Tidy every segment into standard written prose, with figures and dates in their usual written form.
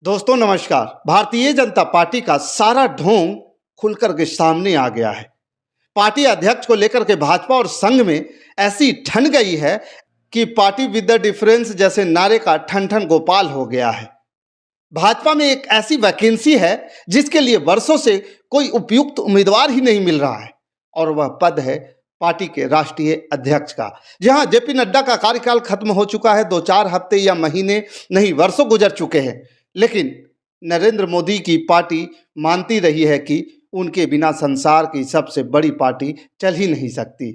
दोस्तों नमस्कार। भारतीय जनता पार्टी का सारा ढोंग खुलकर के सामने आ गया है। पार्टी अध्यक्ष को लेकर के भाजपा और संघ में ऐसी ठन गई है कि पार्टी विद द डिफरेंस जैसे नारे का ठन ठन गोपाल हो गया है। भाजपा में एक ऐसी वैकेंसी है जिसके लिए वर्षों से कोई उपयुक्त उम्मीदवार ही नहीं मिल रहा है और वह पद है पार्टी के राष्ट्रीय अध्यक्ष का। जहां जेपी नड्डा का कार्यकाल खत्म हो चुका है, 2-4 हफ्ते या महीने नहीं वर्षों गुजर चुके हैं, लेकिन नरेंद्र मोदी की पार्टी मानती रही है कि उनके बिना संसार की सबसे बड़ी पार्टी चल ही नहीं सकती,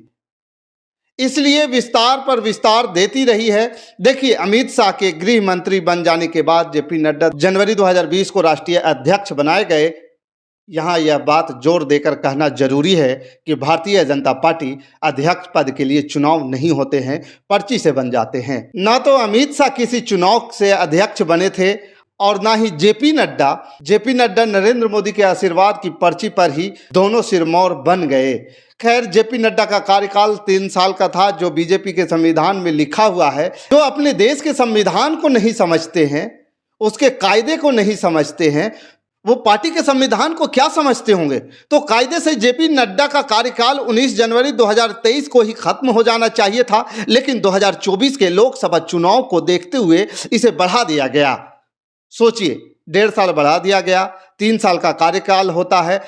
इसलिए विस्तार पर विस्तार देती रही है। देखिए, अमित शाह के गृह मंत्री बन जाने के बाद जेपी नड्डा जनवरी 2020 को राष्ट्रीय अध्यक्ष बनाए गए। यहाँ यह बात जोर देकर कहना जरूरी है कि भारतीय जनता पार्टी अध्यक्ष पद के लिए चुनाव नहीं होते हैं, पर्ची से बन जाते हैं। ना तो अमित शाह किसी चुनाव से अध्यक्ष बने थे और ना ही जेपी नड्डा नरेंद्र मोदी के आशीर्वाद की पर्ची पर ही दोनों सिरमौर बन गए। खैर, जेपी नड्डा का कार्यकाल 3 साल का था, जो बीजेपी के संविधान में लिखा हुआ है। जो अपने देश के संविधान को नहीं समझते हैं, उसके कायदे को नहीं समझते हैं, वो पार्टी के संविधान को क्या समझते होंगे। तो कायदे से जेपी नड्डा का कार्यकाल 19 जनवरी 2023 को ही खत्म हो जाना चाहिए था, लेकिन 2024 के लोकसभा चुनाव को देखते हुए इसे बढ़ा दिया गया। सोचिए, 1.5 साल बढ़ा दिया गया, 3 साल का कार्यकाल होता है।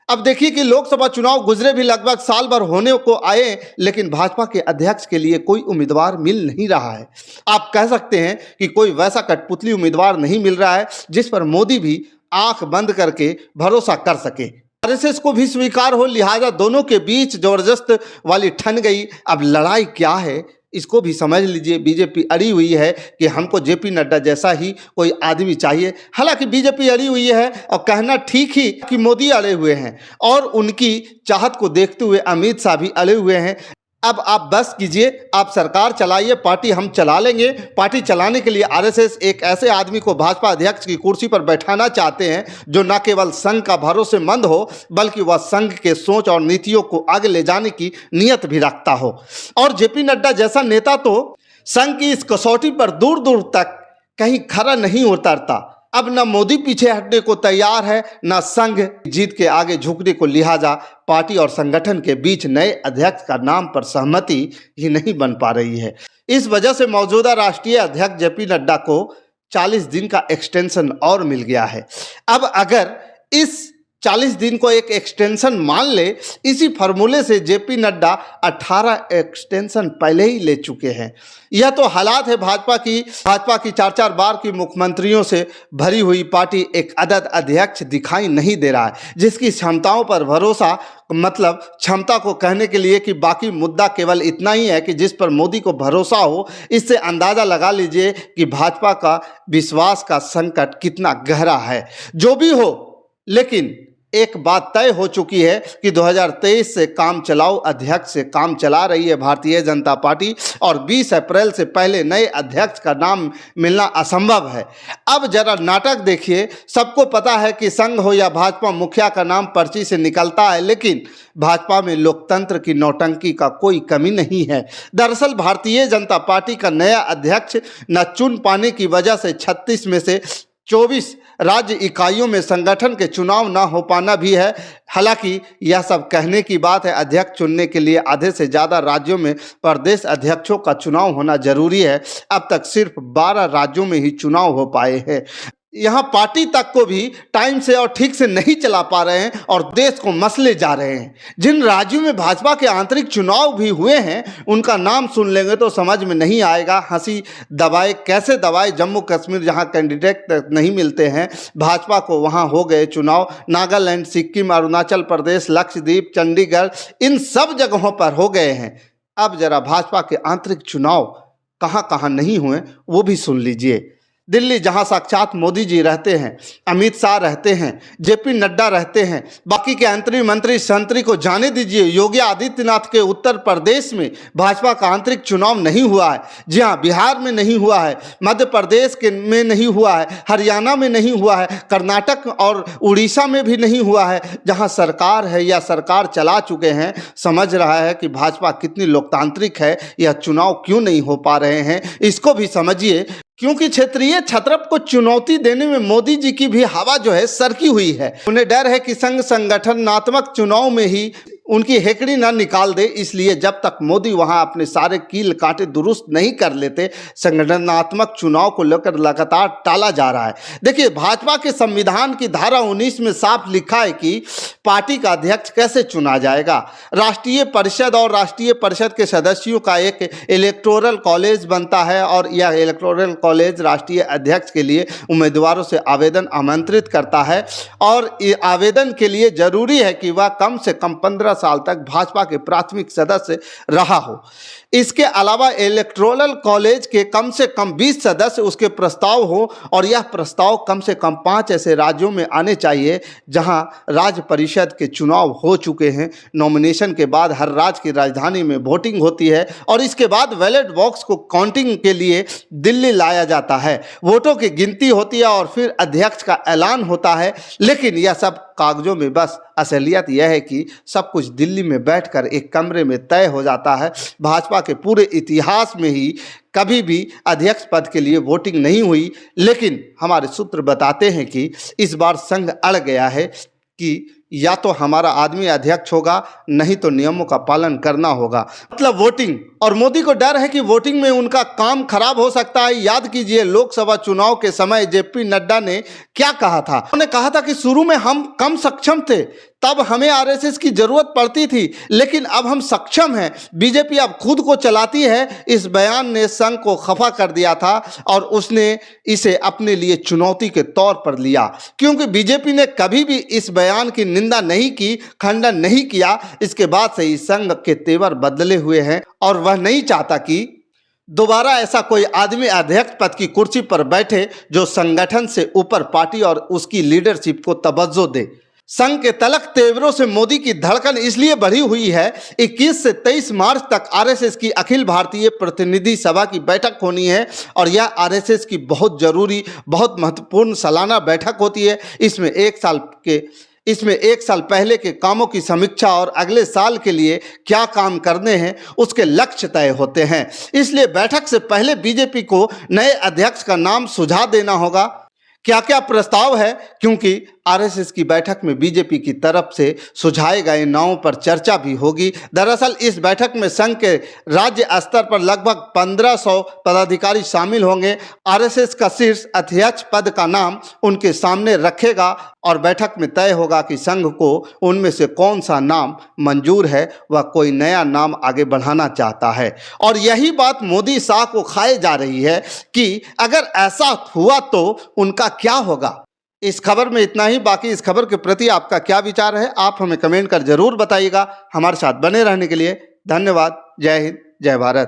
अब देखिए कि लोकसभा चुनाव गुजरे भी लगभग साल भर होने को आए, लेकिन भाजपा के अध्यक्ष के लिए कोई उम्मीदवार मिल नहीं रहा है। आप कह सकते हैं कि कोई वैसा कठपुतली उम्मीदवार नहीं मिल रहा है जिस पर मोदी भी आंख बंद करके भरोसा कर सके। आरएसएस को भी स्वीकार हो, लिहाजा दोनों के बीच जबरदस्त वाली ठन गई। अब लड़ाई क्या है इसको भी समझ लीजिए। बीजेपी अड़ी हुई है कि हमको जेपी नड्डा जैसा ही कोई आदमी चाहिए। हालांकि बीजेपी अड़ी हुई है और कहना ठीक ही कि मोदी अड़े हुए हैं और उनकी चाहत को देखते हुए अमित शाह भी अड़े हुए हैं। अब आप बस कीजिए, आप सरकार चलाइए, पार्टी हम चला लेंगे। पार्टी चलाने के लिए आरएसएस एक ऐसे आदमी को भाजपा अध्यक्ष की कुर्सी पर बैठाना चाहते हैं जो न केवल संघ का भरोसेमंद हो, बल्कि वह संघ के सोच और नीतियों को आगे ले जाने की नीयत भी रखता हो। और जेपी नड्डा जैसा नेता तो संघ की इस कसौटी पर दूर दूर तक कहीं खरा नहीं उतरता। अब न मोदी पीछे हटने को तैयार है, न संघ जीत के आगे झुकने को, लिहाजा पार्टी और संगठन के बीच नए अध्यक्ष का नाम पर सहमति ही नहीं बन पा रही है। इस वजह से मौजूदा राष्ट्रीय अध्यक्ष जेपी नड्डा को 40 दिन का एक्सटेंशन और मिल गया है। अब अगर इस 40 दिन को एक एक्सटेंशन मान ले, इसी फार्मूले से जेपी नड्डा 18 एक्सटेंशन पहले ही ले चुके हैं। यह तो हालात है भाजपा की 4-4 बार की मुख्यमंत्रियों से भरी हुई पार्टी एक अदद अध्यक्ष दिखाई नहीं दे रहा है, जिसकी क्षमताओं पर भरोसा, मतलब क्षमता को कहने के लिए कि बाकी मुद्दा केवल इतना ही है कि जिस पर मोदी को भरोसा हो। इससे अंदाज़ा लगा लीजिए कि भाजपा का विश्वास का संकट कितना गहरा है। जो भी हो, लेकिन एक बात तय हो चुकी है कि 2023 से काम चलाओ अध्यक्ष से काम चला रही है भारतीय जनता पार्टी और 20 अप्रैल से पहले नए अध्यक्ष का नाम मिलना असंभव है। अब जरा नाटक देखिए। सबको पता है कि संघ हो या भाजपा, मुखिया का नाम पर्ची से निकलता है, लेकिन भाजपा में लोकतंत्र की नौटंकी का कोई कमी नहीं है। दरअसल भारतीय जनता पार्टी का नया अध्यक्ष न चुन पाने की वजह से 36 में से 24 राज्य इकाइयों में संगठन के चुनाव ना हो पाना भी है। हालांकि यह सब कहने की बात है, अध्यक्ष चुनने के लिए आधे से ज़्यादा राज्यों में प्रदेश अध्यक्षों का चुनाव होना जरूरी है। अब तक सिर्फ 12 राज्यों में ही चुनाव हो पाए हैं। यहाँ पार्टी तक को भी टाइम से और ठीक से नहीं चला पा रहे हैं और देश को मसले जा रहे हैं। जिन राज्यों में भाजपा के आंतरिक चुनाव भी हुए हैं, उनका नाम सुन लेंगे तो समझ में नहीं आएगा। हंसी दबाए कैसे दबाए। जम्मू कश्मीर जहाँ कैंडिडेट नहीं मिलते हैं भाजपा को, वहाँ हो गए चुनाव। नागालैंड, सिक्किम, अरुणाचल प्रदेश, लक्षद्वीप, चंडीगढ़, इन सब जगहों पर हो गए हैं। अब जरा भाजपा के आंतरिक चुनाव कहाँ कहाँ नहीं हुए वो भी सुन लीजिए। दिल्ली, जहां साक्षात मोदी जी रहते हैं, अमित शाह रहते हैं, जेपी नड्डा रहते हैं, बाकी के मंत्री संतरी को जाने दीजिए। योगी आदित्यनाथ के उत्तर प्रदेश में भाजपा का आंतरिक चुनाव नहीं हुआ है। जी हाँ, बिहार में नहीं हुआ है, मध्य प्रदेश में नहीं हुआ है, हरियाणा में नहीं हुआ है, कर्नाटक और उड़ीसा में भी नहीं हुआ है। जहां सरकार है या सरकार चला चुके हैं, समझ रहा है कि भाजपा कितनी लोकतांत्रिक है। यह चुनाव क्यों नहीं हो पा रहे हैं, इसको भी समझिए। क्योंकि क्षेत्रीय छत्रप को चुनौती देने में मोदी जी की भी हवा जो है सरकी हुई है। उन्हें डर है कि संघ संगठनात्मक चुनाव में ही उनकी हेकड़ी ना निकाल दे, इसलिए जब तक मोदी वहां अपने सारे कील कांटे दुरुस्त नहीं कर लेते, संगठनात्मक चुनाव को लेकर लगातार टाला जा रहा है। देखिए, भाजपा के संविधान की धारा 19 में साफ लिखा है कि पार्टी का अध्यक्ष कैसे चुना जाएगा। राष्ट्रीय परिषद और राष्ट्रीय परिषद के सदस्यों का एक इलेक्टोरल कॉलेज बनता है और यह इलेक्टोरल कॉलेज राष्ट्रीय अध्यक्ष के लिए उम्मीदवारों से आवेदन आमंत्रित करता है और आवेदन के लिए जरूरी है कि वह कम से कम 15 साल तक भाजपा के प्राथमिक सदस्य रहा हो। इसके अलावा इलेक्टोरल कॉलेज के कम से कम 20 सदस्य उसके प्रस्ताव हो और यह प्रस्ताव कम से कम 5 ऐसे राज्यों में आने चाहिए जहां राज्य परिषद के चुनाव हो चुके हैं। नॉमिनेशन के बाद हर राज्य की राजधानी में वोटिंग होती है और इसके बाद बैलेट बॉक्स को काउंटिंग के लिए दिल्ली लाया जाता है। वोटों की गिनती होती है और फिर अध्यक्ष का ऐलान होता है। लेकिन यह सब कागजों में, बस असलियत यह है कि सब कुछ दिल्ली में बैठकर एक कमरे में तय हो जाता है। भाजपा के पूरे इतिहास में ही कभी भी अध्यक्ष पद के लिए वोटिंग नहीं हुई, लेकिन हमारे सूत्र बताते हैं कि इस बार संघ अड़ गया है कि या तो हमारा आदमी अध्यक्ष होगा, नहीं तो नियमों का पालन करना होगा, मतलब वोटिंग। और मोदी को डर है कि वोटिंग में उनका काम खराब हो सकता है। याद कीजिए, लोकसभा चुनाव के समय जेपी नड्डा ने क्या कहा था। उन्होंने कहा था कि शुरू में हम कम सक्षम थे, तब हमें आरएसएस की जरूरत पड़ती थी, लेकिन अब हम सक्षम हैं, बीजेपी अब खुद को चलाती है। इस बयान ने संघ को खफा कर दिया था और उसने इसे अपने लिए चुनौती के तौर पर लिया, क्योंकि बीजेपी ने कभी भी इस बयान की निंदा नहीं की, खंडन नहीं किया। इसके बाद से ही संघ के तेवर बदले हुए हैं और वह नहीं चाहता कि दोबारा ऐसा कोई आदमी अध्यक्ष पद की कुर्सी पर बैठे जो संगठन से ऊपर पार्टी और उसकी लीडरशिप को तवज्जो दे। संघ के तलख तेवरों से मोदी की धड़कन इसलिए बढ़ी हुई है। 21 से 23 मार्च तक आरएसएस की अखिल भारतीय प्रतिनिधि सभा की बैठक होनी है और यह आरएसएस की बहुत जरूरी, बहुत महत्वपूर्ण सालाना बैठक होती है। इसमें एक साल पहले के कामों की समीक्षा और अगले साल के लिए क्या काम करने हैं उसके लक्ष्य तय होते हैं। इसलिए बैठक से पहले बीजेपी को नए अध्यक्ष का नाम सुझाव देना होगा। क्या क्या प्रस्ताव है, क्योंकि आरएसएस की बैठक में बीजेपी की तरफ से सुझाए गए नामों पर चर्चा भी होगी। दरअसल इस बैठक में संघ के राज्य स्तर पर लगभग 1500 पदाधिकारी शामिल होंगे। आरएसएस का शीर्ष अध्यक्ष पद का नाम उनके सामने रखेगा और बैठक में तय होगा कि संघ को उनमें से कौन सा नाम मंजूर है, वह कोई नया नाम आगे बढ़ाना चाहता है। और यही बात मोदी शाह को खाए जा रही है कि अगर ऐसा हुआ तो उनका क्या होगा। इस खबर में इतना ही। बाकी इस खबर के प्रति आपका क्या विचार है, आप हमें कमेंट कर जरूर बताइएगा। हमारे साथ बने रहने के लिए धन्यवाद। जय हिंद, जय भारत।